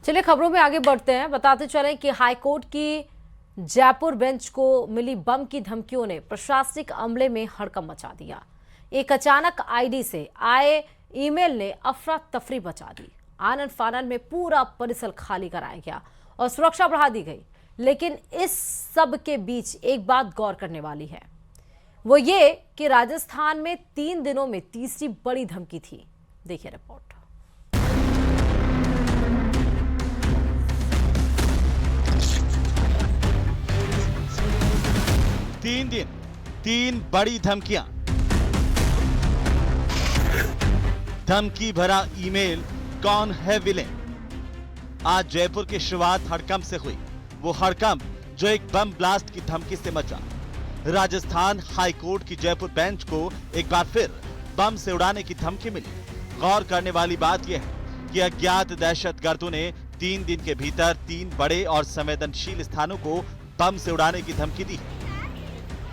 चलिए खबरों में आगे बढ़ते हैं। बताते चलें कि हाईकोर्ट की जयपुर बेंच को मिली बम की धमकियों ने प्रशासनिक अमले में हड़कंप मचा दिया। एक अचानक आईडी से आए ईमेल ने अफरा तफरी मचा दी। आनन फानन में पूरा परिसर खाली कराया गया और सुरक्षा बढ़ा दी गई। लेकिन इस सब के बीच एक बात गौर करने वाली है, वो ये कि राजस्थान में 3 दिनों में तीसरी बड़ी धमकी थी। देखिए रिपोर्ट। 3 दिन 3 बड़ी धमकियां। धमकी भरा ईमेल, कौन है विलेन? आज जयपुर की शुरुआत हड़कंप से हुई। वो हड़कंप जो एक बम ब्लास्ट की धमकी से मचा। राजस्थान हाईकोर्ट की जयपुर बेंच को एक बार फिर बम से उड़ाने की धमकी मिली। गौर करने वाली बात यह है कि अज्ञात दहशतगर्दों ने 3 दिन के भीतर 3 बड़े और संवेदनशील स्थानों को बम से उड़ाने की धमकी दी है।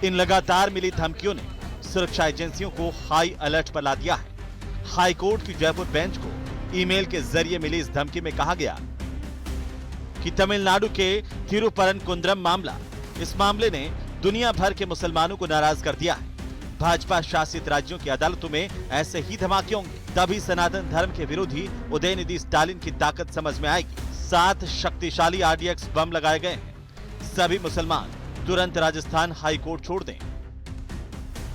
इन लगातार मिली धमकियों ने सुरक्षा एजेंसियों को हाई अलर्ट पर ला दिया है। हाईकोर्ट की जयपुर बेंच को ईमेल के जरिए मिली इस धमकी में कहा गया कि तमिलनाडु के थिरुपरनकुंद्रम मामला, इस मामले ने दुनिया भर के मुसलमानों को नाराज कर दिया है। भाजपा शासित राज्यों की अदालतों में ऐसे ही धमाके होंगे, तभी सनातन धर्म के विरोधी उदयनिधि स्टालिन की ताकत समझ में आएगी। 7 शक्तिशाली आरडीएक्स बम लगाए गए हैं। सभी मुसलमान तुरंत राजस्थान हाईकोर्ट छोड़ दें।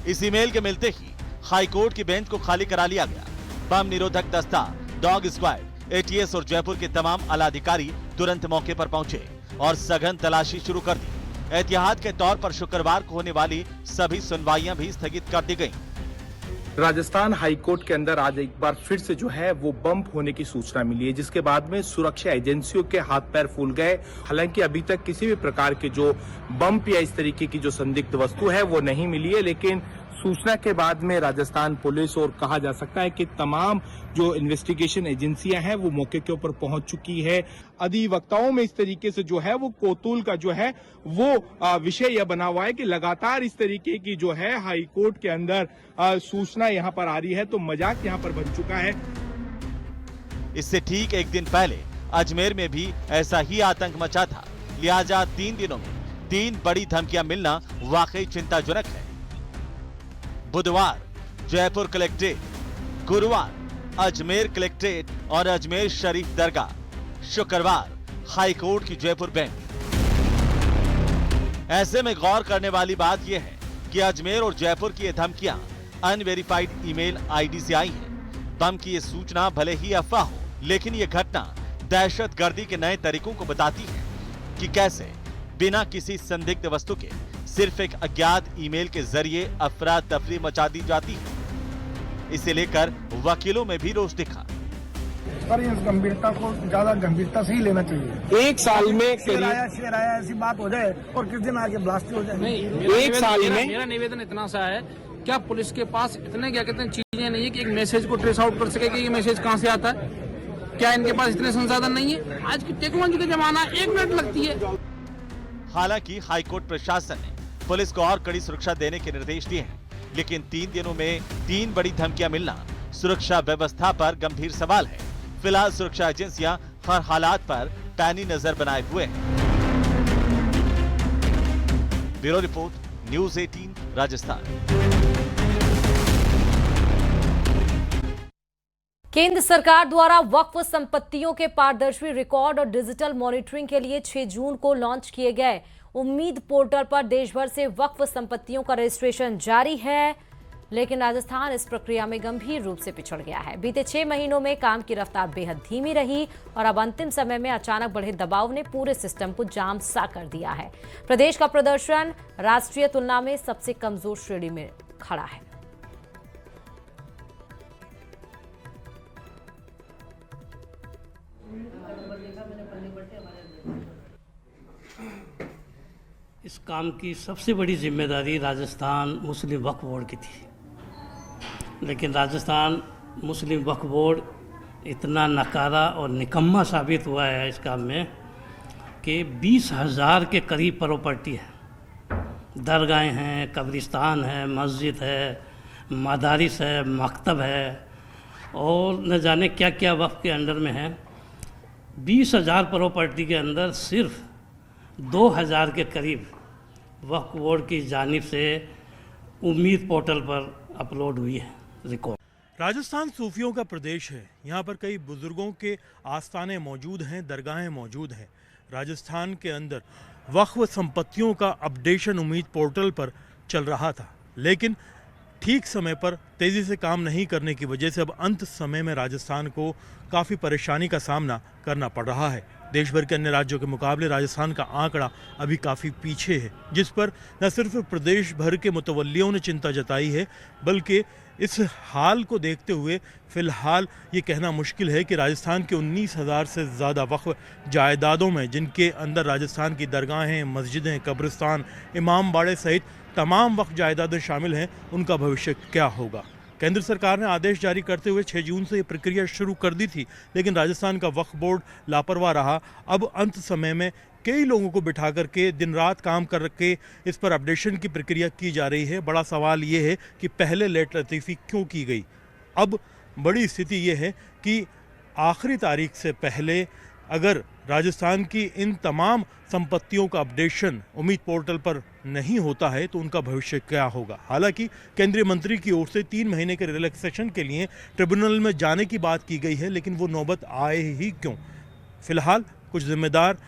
इस ईमेल के मिलते ही हाईकोर्ट की बेंच को खाली करा लिया गया। बम निरोधक दस्ता, डॉग स्क्वाड, एटीएस और जयपुर के तमाम आला अधिकारी तुरंत मौके पर पहुंचे और सघन तलाशी शुरू कर दी। एहतियात के तौर पर शुक्रवार को होने वाली सभी सुनवाइयां भी स्थगित कर दी गईं। राजस्थान हाईकोर्ट के अंदर आज एक बार फिर से जो है वो बम होने की सूचना मिली है, जिसके बाद में सुरक्षा एजेंसियों के हाथ पैर फूल गए। हालांकि अभी तक किसी भी प्रकार के जो बम या इस तरीके की जो संदिग्ध वस्तु है वो नहीं मिली है, लेकिन सूचना के बाद में राजस्थान पुलिस और कहा जा सकता है कि तमाम जो इन्वेस्टिगेशन एजेंसियां हैं वो मौके के ऊपर पहुंच चुकी है। अधिवक्ताओं में इस तरीके से जो है वो कौतूहल का जो है वो विषय यह बना हुआ है कि लगातार इस तरीके की जो है हाईकोर्ट के अंदर सूचना यहां पर आ रही है, तो मजाक यहां पर बन चुका है। इससे ठीक एक दिन पहले अजमेर में भी ऐसा ही आतंक मचा था। लिहाजा 3 दिनों में 3 बड़ी धमकियां मिलना वाकई चिंताजनक है। बुधवार जयपुर कलेक्ट्रेट, गुरुवार अजमेर कलेक्ट्रेट और अजमेर शरीफ दरगाह, शुक्रवार हाईकोर्ट की जयपुर बेंच। ऐसे में गौर करने वाली बात यह है कि अजमेर और जयपुर की ये धमकियां अनवेरिफाइड ईमेल आईडी से आई हैं। बम की ये सूचना भले ही अफवाह हो, लेकिन ये घटना दहशतगर्दी के नए तरीकों को बताती है कि कैसे बिना किसी संदिग्ध वस्तु के सिर्फ एक अज्ञात ईमेल के जरिए अफरा तफरी मचा दी जाती है। इसे लेकर वकीलों में भी रोष दिखा। पर इस गंभीरता को ज्यादा गंभीरता से ही लेना चाहिए। एक साल में शेर आया ऐसी बात हो जाए और किस दिन आगे ब्लास्ट हो जाए। एक साल में मेरा निवेदन इतना सा है, क्या पुलिस के पास इतने क्या कहते हैं चीजें नहीं है कि एक मैसेज को ट्रेस आउट कर सके कि ये मैसेज कहां से आता है? क्या इनके पास इतने संसाधन नहीं है? आज की टेक्नोलॉजी का जमाना, 1 मिनट लगती है। हालांकि हाईकोर्ट प्रशासन ने पुलिस को और कड़ी सुरक्षा देने के निर्देश दिए हैं, लेकिन 3 दिनों में 3 बड़ी धमकियां मिलना सुरक्षा व्यवस्था पर गंभीर सवाल है। फिलहाल सुरक्षा एजेंसियां हर हालात पर पैनी नजर बनाए हुए हैं। Bureau report, news 18 Rajasthan. केंद्र सरकार द्वारा वक्फ संपत्तियों के पारदर्शी रिकॉर्ड और डिजिटल मॉनिटरिंग के लिए 6 जून को लॉन्च किए गए उम्मीद पोर्टल पर देश भर से वक्फ संपत्तियों का रजिस्ट्रेशन जारी है, लेकिन राजस्थान इस प्रक्रिया में गंभीर रूप से पिछड़ गया है। बीते 6 महीनों में काम की रफ्तार बेहद धीमी रही और अब अंतिम समय में अचानक बढ़े दबाव ने पूरे सिस्टम को जाम सा कर दिया है। प्रदेश का प्रदर्शन राष्ट्रीय तुलना में सबसे कमजोर श्रेणी में खड़ा है। इस काम की सबसे बड़ी जिम्मेदारी राजस्थान मुस्लिम वक्फ बोर्ड की थी, लेकिन राजस्थान मुस्लिम वक्फ बोर्ड इतना नकारा और निकम्मा साबित हुआ है इस काम में कि 20,000 के करीब प्रॉपर्टी है, दरगाहें हैं, कब्रिस्तान है, मस्जिद है, मदारिस है, मकतब है और न जाने क्या क्या वक्फ के अंडर में है। 20,000 प्रॉपर्टी के अंदर सिर्फ 2,000 के करीब वक्फ बोर्ड की जानिब से उम्मीद पोर्टल पर अपलोड हुई है रिकॉर्ड। राजस्थान सूफियों का प्रदेश है। यहाँ पर कई बुजुर्गों के आस्थाने मौजूद हैं, दरगाहें मौजूद हैं। राजस्थान के अंदर वक्फ संपत्तियों का अपडेशन उम्मीद पोर्टल पर चल रहा था, लेकिन ठीक समय पर तेज़ी से काम नहीं करने की वजह से अब अंत समय में राजस्थान को काफ़ी परेशानी का सामना करना पड़ रहा है। देश भर के अन्य राज्यों के मुकाबले राजस्थान का आंकड़ा अभी काफ़ी पीछे है, जिस पर न सिर्फ प्रदेश भर के मुतवल्लियों ने चिंता जताई है, बल्कि इस हाल को देखते हुए फ़िलहाल ये कहना मुश्किल है कि राजस्थान के 19,000 से ज़्यादा वक्फ जायदादों में, जिनके अंदर राजस्थान की दरगाहें, मस्जिदें, कब्रिस्तान, इमाम बाड़े सहित तमाम वक्फ जायदादें शामिल हैं, उनका भविष्य क्या होगा। केंद्र सरकार ने आदेश जारी करते हुए 6 जून से ये प्रक्रिया शुरू कर दी थी, लेकिन राजस्थान का वक्फ बोर्ड लापरवाह रहा। अब अंत समय में कई लोगों को बिठा करके दिन रात काम करके इस पर अपडेशन की प्रक्रिया की जा रही है। बड़ा सवाल ये है कि पहले लेट लतीफ़ी क्यों की गई। अब बड़ी स्थिति ये है कि आखिरी तारीख से पहले अगर राजस्थान की इन तमाम संपत्तियों का अपडेशन उम्मीद पोर्टल पर नहीं होता है तो उनका भविष्य क्या होगा। हालांकि केंद्रीय मंत्री की ओर से 3 महीने के रिलैक्सेशन के लिए ट्रिब्यूनल में जाने की बात की गई है, लेकिन वो नौबत आए ही क्यों। फिलहाल कुछ जिम्मेदार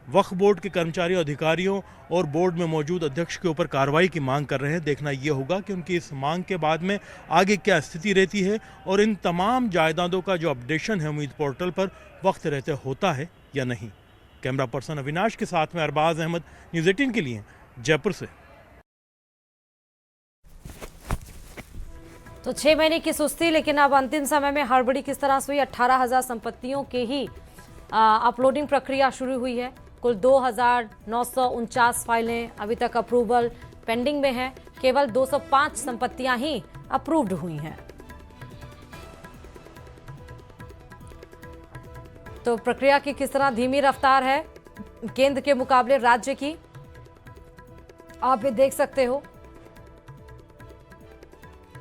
वक्फ बोर्ड के कर्मचारियों, अधिकारियों और बोर्ड में मौजूद अध्यक्ष के ऊपर कार्रवाई की मांग कर रहे हैं। देखना ये होगा कि उनकी इस मांग के बाद में आगे क्या स्थिति रहती है और इन तमाम जायदादों का जो अपडेशन है उम्मीद पोर्टल पर वक्त रहते होता है या नहीं। कैमरा पर्सन अविनाश के साथ में अरबाज अहमद, न्यूज़ 18 के लिए जयपुर से। तो 6 महीने की सुस्ती, लेकिन अब अंतिम समय में हड़बड़ी किस तरह से हुई। 18,000 संपत्तियों के ही अपलोडिंग प्रक्रिया शुरू हुई है। कुल 2,949 फाइलें अभी तक अप्रूवल पेंडिंग में हैं। केवल 205 संपत्तियां ही अप्रूव्ड हुई हैं। तो प्रक्रिया की किस तरह धीमी रफ्तार है केंद्र के मुकाबले राज्य की, आप ये देख सकते हो।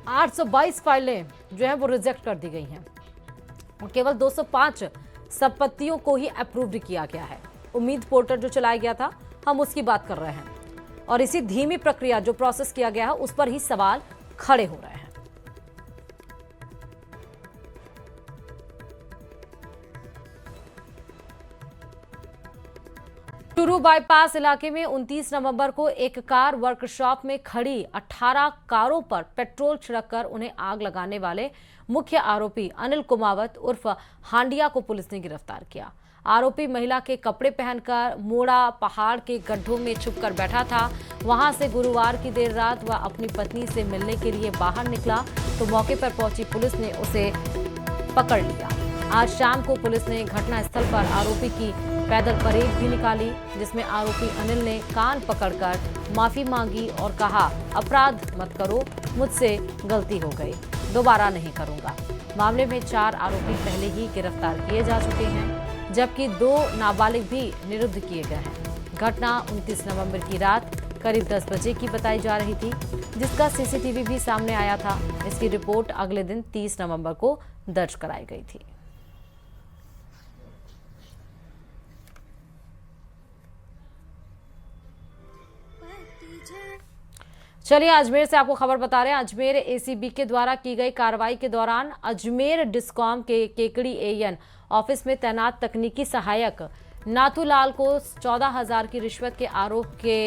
822 फाइलें जो है वो रिजेक्ट कर दी गई हैं और केवल 205 संपत्तियों को ही अप्रूव्ड किया गया है। उम्मीद पोर्टल जो चलाया गया था, हम उसकी बात कर रहे हैं और इसी धीमी प्रक्रिया जो प्रोसेस किया गया है उस पर ही सवाल खड़े हो रहे हैं। टुरू बाईपास इलाके में 29 नवंबर को एक कार वर्कशॉप में खड़ी 18 कारों पर पेट्रोल छिड़ककर उन्हें आग लगाने वाले मुख्य आरोपी अनिल कुमावत उर्फ हांडिया को पुलिस ने गिरफ्तार किया। आरोपी महिला के कपड़े पहनकर मोड़ा पहाड़ के गड्ढों में छुपकर बैठा था। वहां से गुरुवार की देर रात वह अपनी पत्नी से मिलने के लिए बाहर निकला तो मौके पर पहुंची पुलिस ने उसे पकड़ लिया। आज शाम को पुलिस ने घटनास्थल पर आरोपी की पैदल परेड भी निकाली, जिसमें आरोपी अनिल ने कान पकड़कर माफी मांगी और कहा, अपराध मत करो, मुझसे गलती हो गई, दोबारा नहीं करूंगा। मामले में 4 आरोपी पहले ही गिरफ्तार किए जा चुके हैं, जबकि 2 नाबालिग भी निरुद्ध किए गए हैं। घटना 29 नवंबर की रात करीब 10 बजे की बताई जा रही थी, जिसका सीसीटीवी भी सामने आया था। इसकी रिपोर्ट अगले दिन 30 नवंबर को दर्ज कराई गई थी। चलिए अजमेर से आपको खबर बता रहे हैं। अजमेर एसीबी के द्वारा की गई कार्रवाई के दौरान अजमेर डिस्कॉम के केकड़ी एएन ऑफिस में तैनात तकनीकी सहायक नाथूलाल को 14,000 की रिश्वत के आरोप के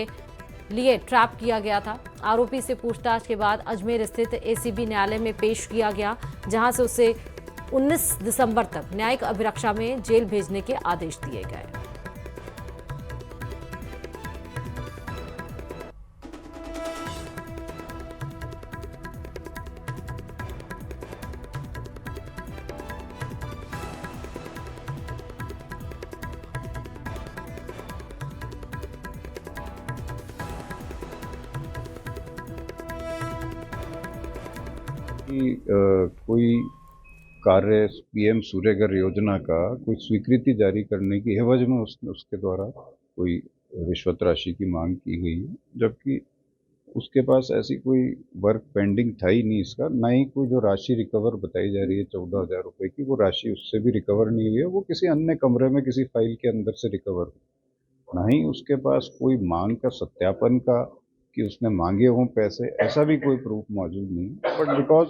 लिए ट्रैप किया गया था। आरोपी से पूछताछ के बाद अजमेर स्थित एसीबी न्यायालय में पेश किया गया, जहां से उसे 19 दिसंबर तक न्यायिक अभिरक्षा में जेल भेजने के आदेश दिए गए। कि कोई कार्य पीएम सूर्यघर योजना का कोई स्वीकृति जारी करने की एवज में उसके द्वारा कोई रिश्वत राशि की मांग की गई है, जबकि उसके पास ऐसी कोई वर्क पेंडिंग था ही नहीं इसका, ना ही कोई जो राशि रिकवर बताई जा रही है 14,000 रुपए की, वो राशि उससे भी रिकवर नहीं हुई है। वो किसी अन्य कमरे में किसी फाइल के अंदर से रिकवर हुई। ना ही उसके पास कोई मांग का सत्यापन का कि उसने मांगे हों पैसे, ऐसा भी कोई प्रूफ मौजूद नहीं। बट बिकॉज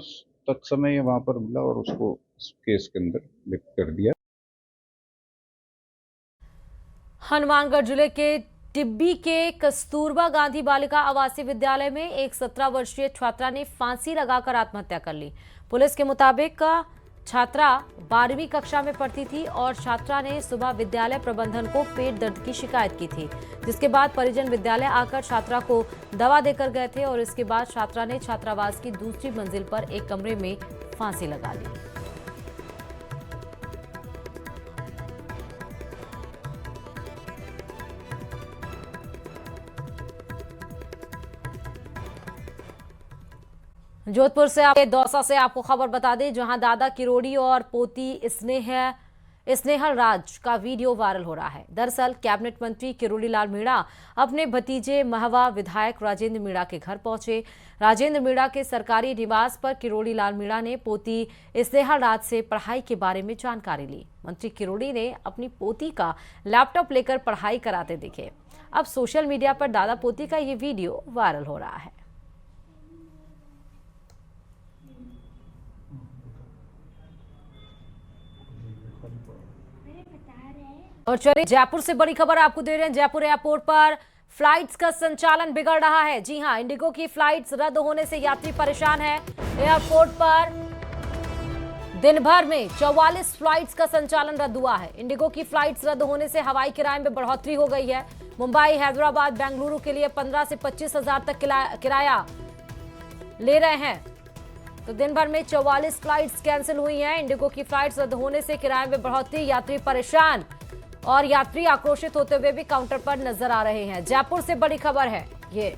तत्समय ये वहां पर मिला और उसको इस केस के अंदर लिफ्ट कर दिया। हनुमानगढ़ जिले के टिब्बी के कस्तूरबा गांधी बालिका आवासीय विद्यालय में एक 17 वर्षीय छात्रा ने फांसी लगाकर आत्महत्या कर ली। पुलिस के मुताबिक छात्रा 12वीं कक्षा में पढ़ती थी और छात्रा ने सुबह विद्यालय प्रबंधन को पेट दर्द की शिकायत की थी, जिसके बाद परिजन विद्यालय आकर छात्रा को दवा देकर गए थे और इसके बाद छात्रा ने छात्रावास की दूसरी मंजिल पर एक कमरे में फांसी लगा ली। जोधपुर से दौसा से आपको खबर बता दें, जहां दादा किरोड़ी और पोती स्नेहल राज का वीडियो वायरल हो रहा है। दरअसल कैबिनेट मंत्री किरोड़ी लाल मीणा अपने भतीजे महवा विधायक राजेंद्र मीणा के घर पहुंचे। राजेंद्र मीणा के सरकारी निवास पर किरोड़ी लाल मीणा ने पोती स्नेहल राज से पढ़ाई के बारे में जानकारी ली। मंत्री किरोड़ी ने अपनी पोती का लैपटॉप लेकर पढ़ाई कराते दिखे। अब सोशल मीडिया पर दादा पोती का ये वीडियो वायरल हो रहा है। और चलिए जयपुर से बड़ी खबर आपको दे रहे हैं। जयपुर एयरपोर्ट पर फ्लाइट्स का संचालन बिगड़ रहा है। जी हां, इंडिगो की फ्लाइट्स रद्द होने से यात्री परेशान है। एयरपोर्ट पर दिन भर में 44 फ्लाइट्स का संचालन रद्द हुआ है। इंडिगो की फ्लाइट्स रद्द होने से हवाई किराए में बढ़ोतरी हो गई है। मुंबई, हैदराबाद, बेंगलुरु के लिए 15 से 25 हजार तक किराया ले रहे हैं। तो दिन भर में 44 फ्लाइट्स कैंसिल हुई हैं। इंडिगो की फ्लाइट्स रद्द होने से किराए में बढ़ोतरी, यात्री परेशान और यात्री आक्रोशित होते हुए भी काउंटर पर नजर आ रहे हैं। जयपुर से बड़ी खबर है ये।